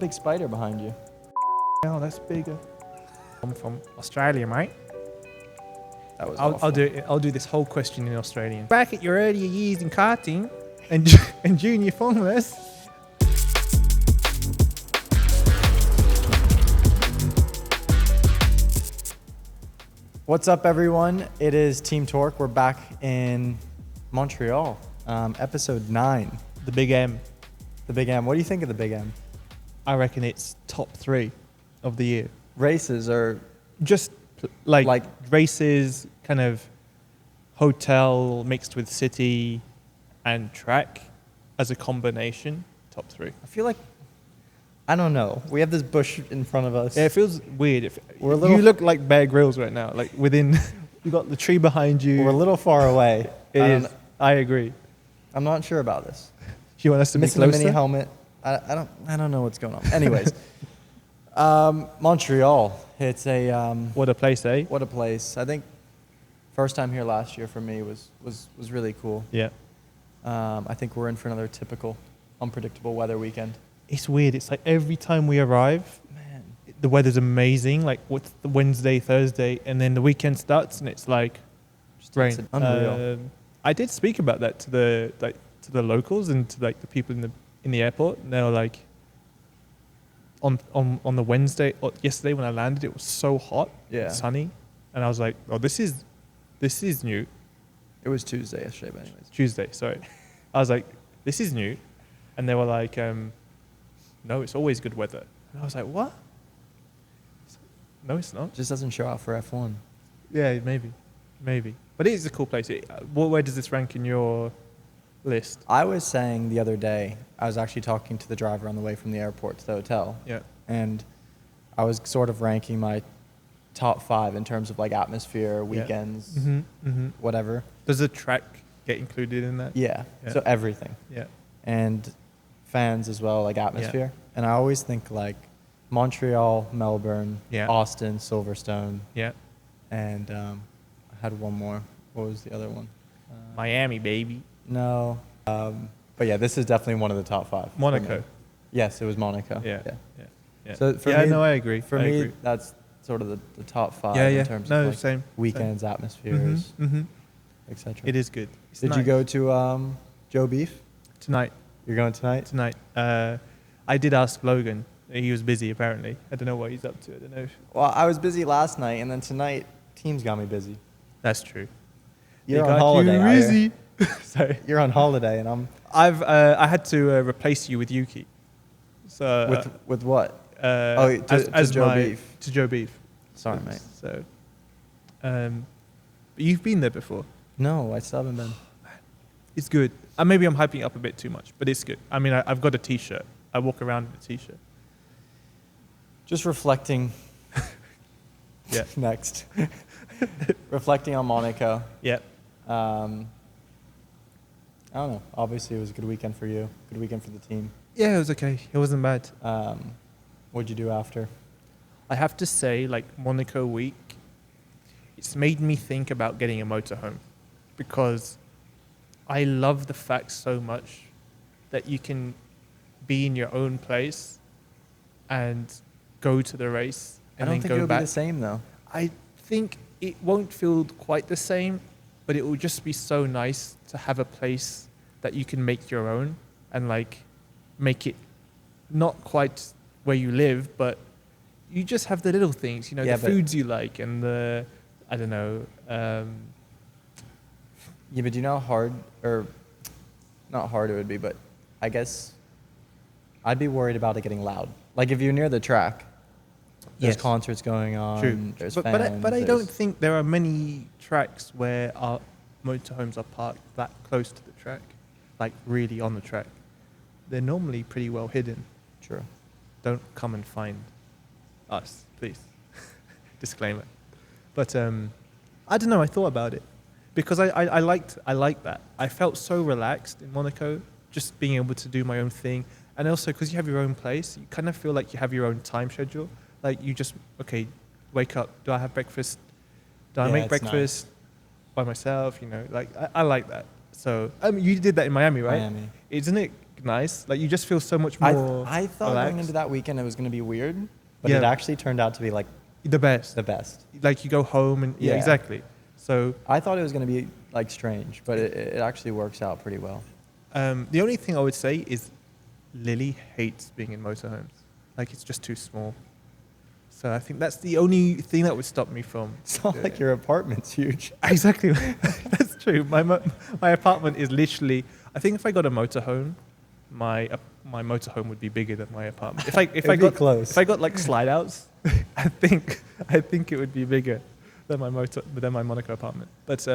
Big spider behind you. Oh, that's bigger. I'm from Australia, mate. That was I'll do this whole question in Australian. Back at your earlier years in karting and and junior formers. What's up, everyone? It is Team Torque. We're back in Montreal. Episode 9. The Big M. The Big M. What do you think of the Big M? I reckon it's top 3 of the year. Races are Just like races, kind of hotel mixed with city and track as a combination. Top 3. I feel like, I don't know. We have this bush in front of us. Yeah, it feels weird. We're a little- You look like Bear Grylls right now. Like within, you got the tree behind you. We're a little far away. I agree. I'm not sure about this. Do you want us to be Missing a closer? mini helmet. I don't know what's going on. Anyways, Montreal. It's a What a place, eh? what a place. I think first time here last year for me was really cool. Yeah. I think we're in for another typical unpredictable weather weekend. It's weird. It's like every time we arrive, Man, the weather's amazing. Like what's the Wednesday, Thursday, and then the weekend starts and it's like rain. it's unreal. I did speak about that to the locals and to like the people in the airport, and they were like, on the Wednesday or yesterday when I landed, it was so hot, Yeah. sunny, and I was like, oh, this is new. It was Tuesday yesterday, but anyways. Tuesday, sorry. I was like, this is new, and they were like, no, it's always good weather, and I was like, what? No, it's not. Just doesn't show out for F1. Yeah, maybe, but it is a cool place. Where does this rank in your list? I was saying the other day, I was actually talking to the driver on the way from the airport to the hotel. Yeah. And I was sort of ranking my top 5 in terms of like atmosphere, weekends, whatever. Does the track get included in that? Yeah. Yeah. So everything. Yeah. And fans as well, like atmosphere. And I always think like Montreal, Melbourne, Yeah. Austin, Silverstone, Yeah. and I had one more. What was the other one? Miami, baby. No. But yeah, this is definitely one of the top 5. for Monaco. me. Yes, it was Monaco. Yeah. Yeah. Yeah. So for yeah, me, no, I agree. For I me, agree. that's sort of the top 5 Yeah, in terms no, of like same. weekends, atmospheres, etc. It is good. It's Did nice. you go to Joe Beef? tonight? You're going tonight? Tonight. I did ask Logan. He was busy apparently. I don't know what he's up to. I don't know. Well, I was busy last night, and then tonight, teams got me busy. That's true. You're They on got holiday. you I hear. busy. Sorry. You're on holiday, and I'm I had to replace you with Yuki. So with what? to to Joe Beef. To Joe Beef. Sorry, mate. So, but you've been there before. No, I still haven't been. It's good. Maybe I'm hyping it up a bit too much, but it's good. I mean, I've got a T-shirt. I walk around in a T-shirt. Just reflecting. Yeah. Next. Reflecting on Monaco. Yeah. I don't know. Obviously, it was a good weekend for you. Good weekend for the team. Yeah, it was okay. It wasn't bad. What'd you do after? I have to say, like Monaco week, it's made me think about getting a motorhome because I love the fact so much that you can be in your own place and go to the race I and don't then think go it'll back. be the same though. I think it won't feel quite the same, but it will just be so nice to have a place that you can make your own and like make it not quite where you live, but you just have the little things, Yeah, the but- foods you like and the, I don't know. Yeah, but do you know how hard, or not hard it would be, but I guess I'd be worried about it getting loud. Like if you're near the track, there's Yes. concerts going on, True. there's But fans. I don't there's- think there are many tracks where our motorhomes are parked that close to the track, like really on the track. They're normally pretty well hidden. True. Don't come and find us, please. Disclaimer. But I don't know. I thought about it because I liked that. I felt so relaxed in Monaco, just being able to do my own thing, and also because you have your own place, you kind of feel like you have your own time schedule. Like you just wake up. Do I have breakfast? Do I Yeah, make it's breakfast by myself? Like I like that. So you did that in Miami, right? Miami. Isn't it nice. Like you just feel so much more. I thought relaxed. going into that weekend it was going to be weird, but Yeah. it actually turned out to be like the best. the best. Like you go home and yeah, Yeah. exactly. So I thought it was going to be like strange, but it actually works out pretty well. the only thing I would say is Lily hates being in motorhomes. Like it's just too small. So I think that's the only thing that would stop me from. It's not like your apartment's huge. Exactly. That's true. My apartment is literally. I think if I got a motorhome, my motorhome would be bigger than my apartment. If I It'd got be close. if I got like slide outs, I think it would be bigger than my Monaco apartment. But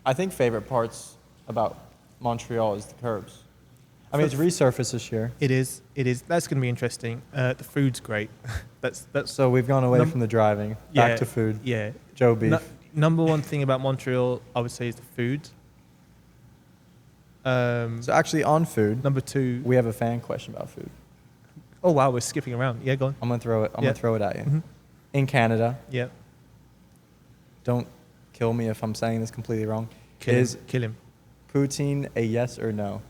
I think favorite parts about Montreal is the curbs. I mean, it's resurfaced this year. it is. That's going to be interesting. The food's great. that's So we've gone away Num- from the driving, yeah, back to food. Yeah. Joe beef. Number one thing about Montreal, I would say, is the food. So actually, on food, Number two. we have a fan question about food. Oh wow, we're skipping around. Yeah, go on. I'm gonna throw it. I'm Yeah. gonna throw it at you. Mhm. In Canada, Yeah. don't kill me if I'm saying this completely wrong. Kill Is him. poutine a yes or no?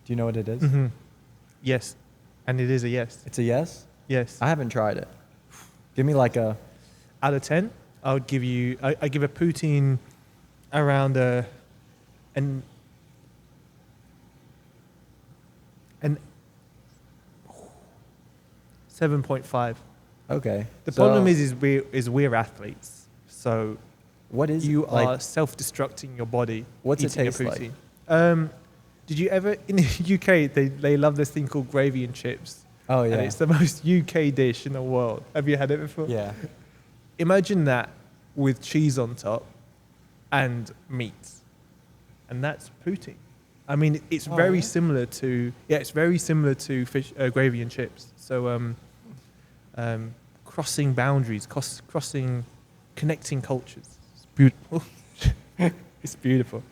Do you know what it is? Mm-hmm. Yes, and it is a yes. It's a yes. Yes. I haven't tried it. Give me like a. Out of 10, I would give you. I give a poutine around an 7.5. Okay. The so problem is we're athletes, so what is you like? are self-destructing your body. What's it eating a taste like? poutine. Did you ever in the UK? They love this thing called gravy and chips. Oh yeah. And it's the most UK dish in the world. Have you had it before? Yeah. Imagine that with cheese on top and meat. And that's poutine. I mean, it's Oh, very yeah? similar to it's very similar to fish gravy and chips. So crossing boundaries, connecting cultures. It's beautiful. It's beautiful.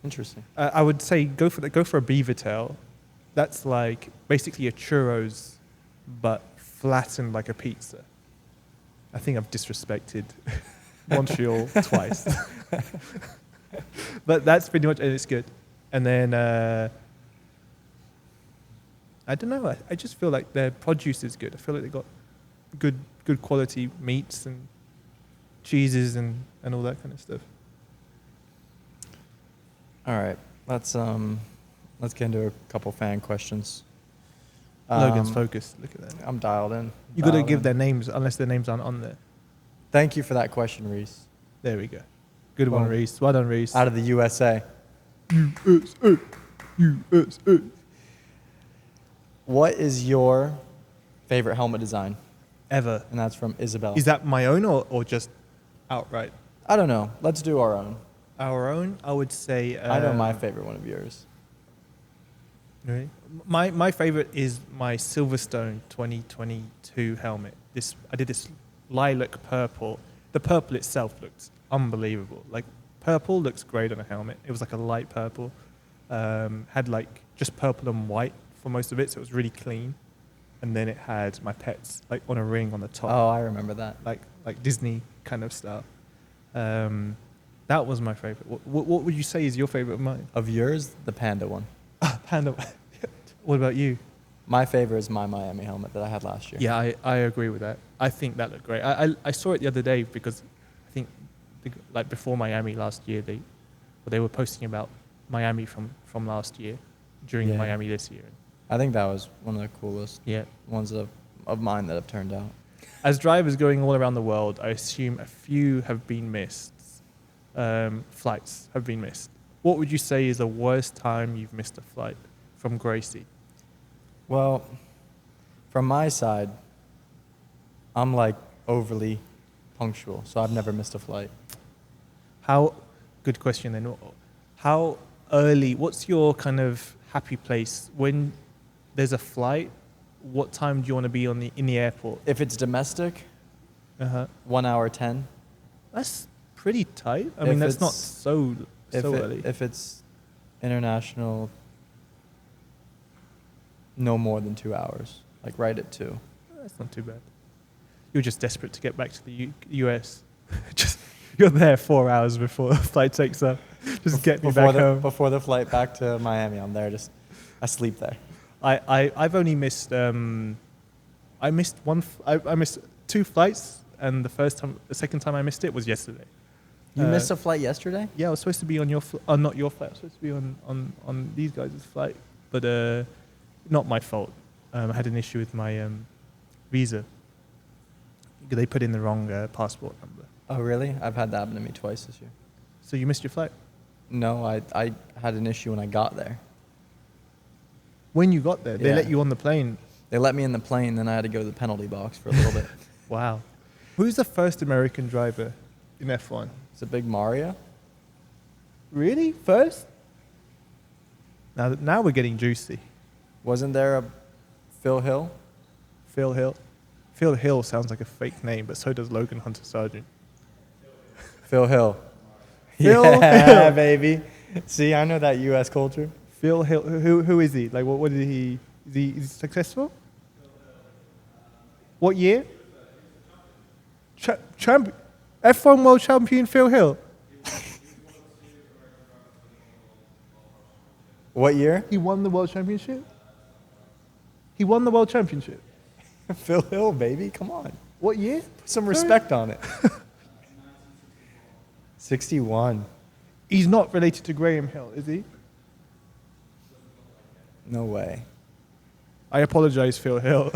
Interesting. I would say go for a beaver tail. That's like basically a churros, but flattened like a pizza. I think I've disrespected Montreal twice, but that's pretty much, and it's good. And then I don't know. I just feel like their produce is good. I feel like they got good quality meats and cheeses and all that kind of stuff. All right. Let's get into a couple fan questions. Logan's focused. Look at that. I'm dialed in. You got to Dialed give in. their names unless their names aren't on there. Thank you for that question, Reese. There we go. Good one, Well, Reese. Well done, Reese. Out of the USA. USA. What is your favorite helmet design? Ever. And that's from Isabel. Is that my own or just outright? I don't know. Let's do our own. Our own, I would say. I know my favorite one of yours. Really? My favorite is my Silverstone 2022 helmet. I did this lilac purple. The purple itself looked unbelievable. Like purple looks great on a helmet. It was like a light purple. Had like just purple and white for most of it, so it was really clean. And then it had my pets like on a ring on the top. Oh, I remember that. Like Disney kind of style. That was my favorite. What would you say is your favorite of mine? Of yours, the panda one. Panda. What about you? My favorite is my Miami helmet that I had last year. Yeah, I agree with that. I think that looked great. I saw it the other day because I think like before Miami last year they were posting about Miami from last year during Yeah. Miami this year. I think that was one of the coolest Yeah. ones of mine that have turned out. As drivers going all around the world, I assume a few have been missed. Flights have been missed. What would you say is the worst time you've missed a flight from Gracie? Well, from my side, I'm like overly punctual, so I've never missed a flight. Good question then. How early, what's your kind of happy place? When there's a flight, what time do you want to be in the airport? If it's domestic, Uh-huh. 1 hour 10. That's pretty tight. I If mean, that's not it's- so early. If it's international, no more than 2 hours, like right at 2. That's not too bad. You're just desperate to get back to the US. just You're there 4 hours before the flight takes off. Just get me back home. Before the flight back to Miami, I'm there just asleep there. I've only missed I missed I missed 2 flights, and the second time I missed it was yesterday. You missed a flight yesterday? Yeah, I was supposed to be on your not your flight. I was supposed to be on these guys' flight, but not my fault. I had an issue with my visa. They put in the wrong passport number. Oh, really? I've had that happen to me twice this year. So you missed your flight? No, I had an issue when I got there. When you got there, they Yeah. let you on the plane. They let me in the plane, then I had to go to the penalty box for a little bit. Wow. Who's the first American driver in F1? It's a big Mario. Really? First? Now we're getting juicy. Wasn't there a Phil Hill? Phil Hill. Phil Hill sounds like a fake name, but so does Logan Hunter Sargent. Phil Hill. Phil Yeah, Hill. baby. See, I know that U.S. culture. Phil Hill. Who is he? Like, what did he? Is he successful? What year? F1 world champion Phil Hill. What year? He won the world championship. He won the world championship. Phil Hill, baby. Come on. What year? Put some respect on it. 61. He's not related to Graham Hill, is he? No way. I apologize, Phil Hill.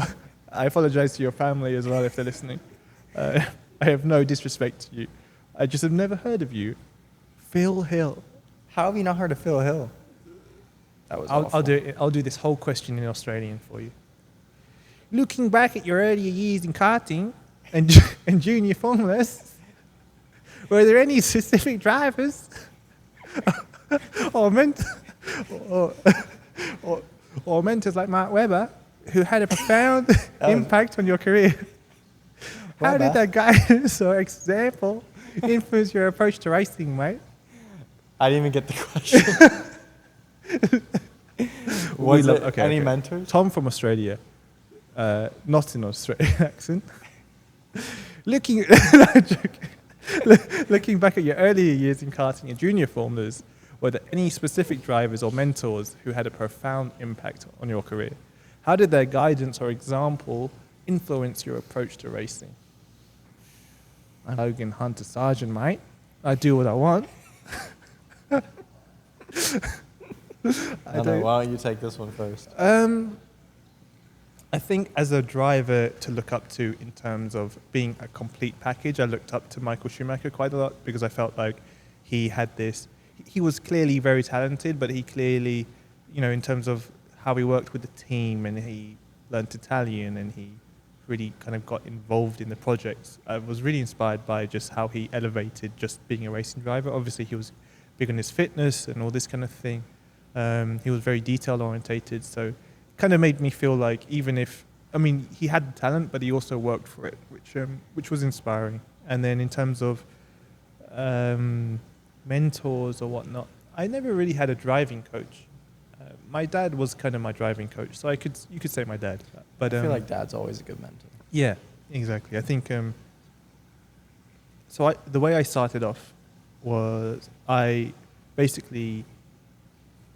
I apologize to your family as well if they're listening. I have no disrespect to you. I just have never heard of you. Phil Hill. How have you not heard of Phil Hill? That was I'll do it. I'll do this whole question in Australian for you. Looking back at your earlier years in karting and junior formulas, were there any specific drivers or mentors like Mark Webber who had a profound impact on your career? How did that guidance or example influence your approach to racing, mate? I didn't even get the question. Any mentors? Tom from Australia, not in Australian accent. Looking back at your earlier years in karting and junior formulas, were there any specific drivers or mentors who had a profound impact on your career? How did their guidance or example influence your approach to racing? I'm Logan Hunter Sargent, mate. I do what I want. I don't know. Why don't you take this one first? I think as a driver to look up to in terms of being a complete package, I looked up to Michael Schumacher quite a lot because I felt like he had this. He was clearly very talented, but he clearly, in terms of how he worked with the team and he learned Italian and he really kind of got involved in the projects. I was really inspired by just how he elevated just being a racing driver. Obviously, he was big on his fitness and all this kind of thing. He was very detail orientated, so kind of made me feel like even if, he had the talent, but he also worked for it, which was inspiring. And then in terms of mentors or whatnot, I never really had a driving coach. My dad was kind of my driving coach, so you could say my dad. But I feel like dad's always a good mentor. Yeah, exactly. I think the way I started off was I basically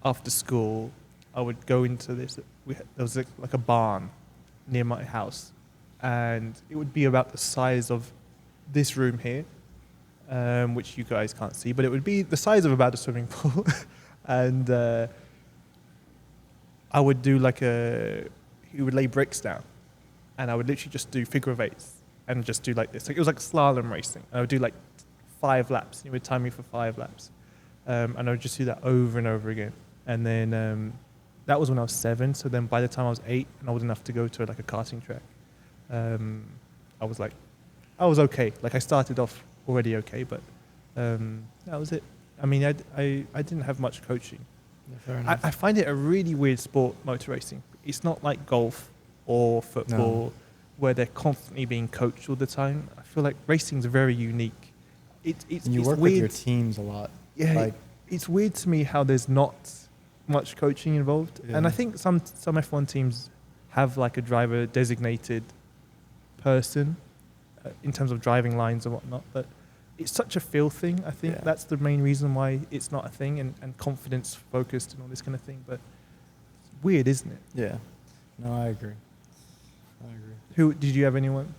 after school I would go into this. There was like a barn near my house, and it would be about the size of this room here, which you guys can't see, but it would be the size of about a swimming pool, and I would do he would lay bricks down, and I would literally just do figure of eights and just do like this. It was like slalom racing. I would do like 5 laps. He would time me for 5 laps, and I would just do that over and over again. And then that was when I was 7. So then by the time I was 8 and old enough to go to like a karting track, I was okay. Like I started off already okay, but that was it. I didn't have much coaching. Yeah, fair enough. I find it a really weird sport, motor racing. It's not like golf or football where they're constantly being coached all the time. I feel like racing's very unique. It's you work weird. with your teams a lot. Yeah, it's weird to me how there's not much coaching involved. Yeah. And I think some F1 teams have like a driver designated person in terms of driving lines and whatnot, but it's such a feel thing. I think Yeah. that's the main reason why it's not a thing, and confidence focused and all this kind of thing. But it's weird, isn't it? Yeah. No, I agree. Who did you have anyone?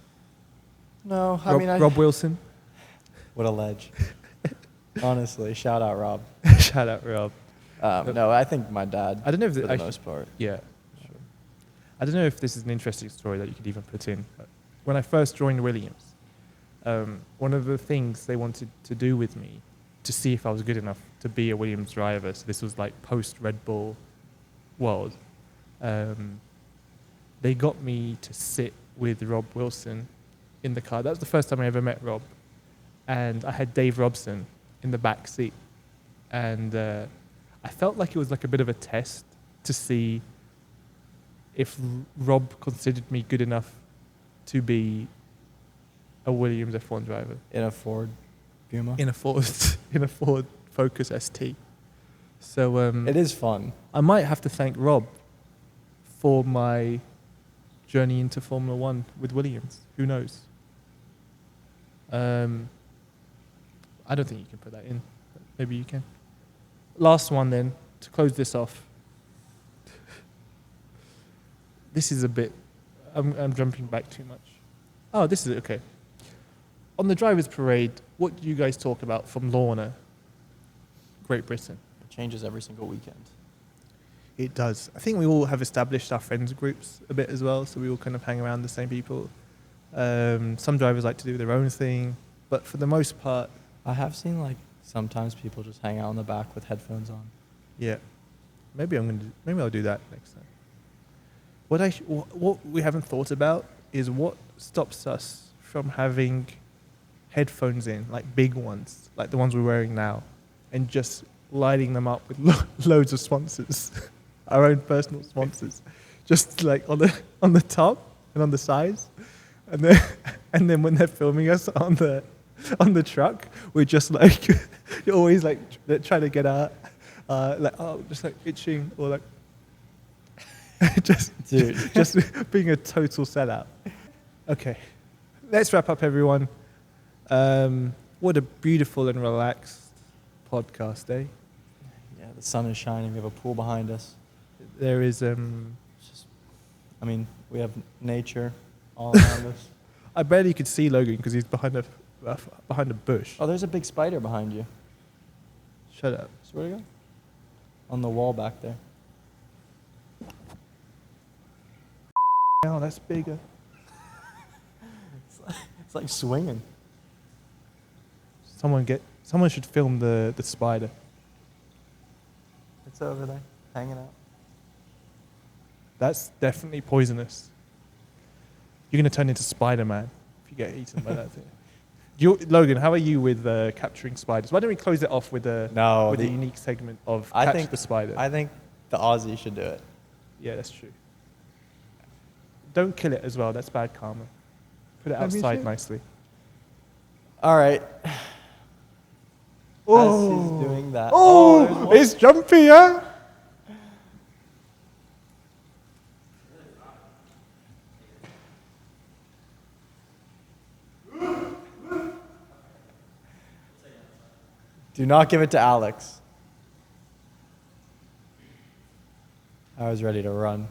No, Rob Wilson. What a ledge. Honestly, shout out Rob. Shout out Rob. No, I think my dad. I don't know if for the most part. Yeah, sure. I don't know if this is an interesting story that you could even put in. But when I first joined Williams, one of the things they wanted to do with me to see if I was good enough to be a Williams driver, so this was like post Red Bull world, they got me to sit with Rob Wilson in the car. That was the first time I ever met Rob. And I had Dave Robson in the back seat. And I felt like it was like a bit of a test to see if Rob considered me good enough to be a Williams F1 driver. In a Ford Puma. In a Ford Focus ST. So It is fun. I might have to thank Rob for my journey into Formula One with Williams. Who knows? I don't think you can put that in. But maybe you can. Last one then, to close this off. This is a bit... I'm jumping back too much. Oh, this is okay. On the Drivers' Parade, what do you guys talk about from Lorna, Great Britain? It changes every single weekend. It does. I think we all have established our friends groups a bit as well, so we all kind of hang around the same people. Some drivers like to do their own thing, but for the most part, I have seen like sometimes people just hang out in the back with headphones on. yeah. Maybe I'll do that next time. What we haven't thought about is what stops us from having headphones in, like big ones, like the ones we're wearing now, and just lighting them up with loads of sponsors, our own personal sponsors, just like on the top and on the sides, and then when they're filming us on the truck, we're just like you're always like trying to get out, just like itching or like just being a total sellout. Okay, let's wrap up, everyone. What a beautiful and relaxed podcast, eh? Yeah, the sun is shining. We have a pool behind us. There is We have nature all around us. I barely could see Logan because he's behind a bush. Oh, there's a big spider behind you. Shut up. Swear to God. On the wall back there. Oh, that's bigger. It's like swinging. Someone should film the spider. It's over there, hanging out. That's definitely poisonous. You're going to turn into Spider-Man if you get eaten by that thing. Logan, how are you with capturing spiders? Why don't we close it off with a unique segment of Catch the Spider? I think the Aussie should do it. Yeah, that's true. Don't kill it as well. That's bad karma. Put it outside nicely. All right. Oh. As he's doing that. Oh, it's jumpy, huh? Do not give it to Alex. I was ready to run.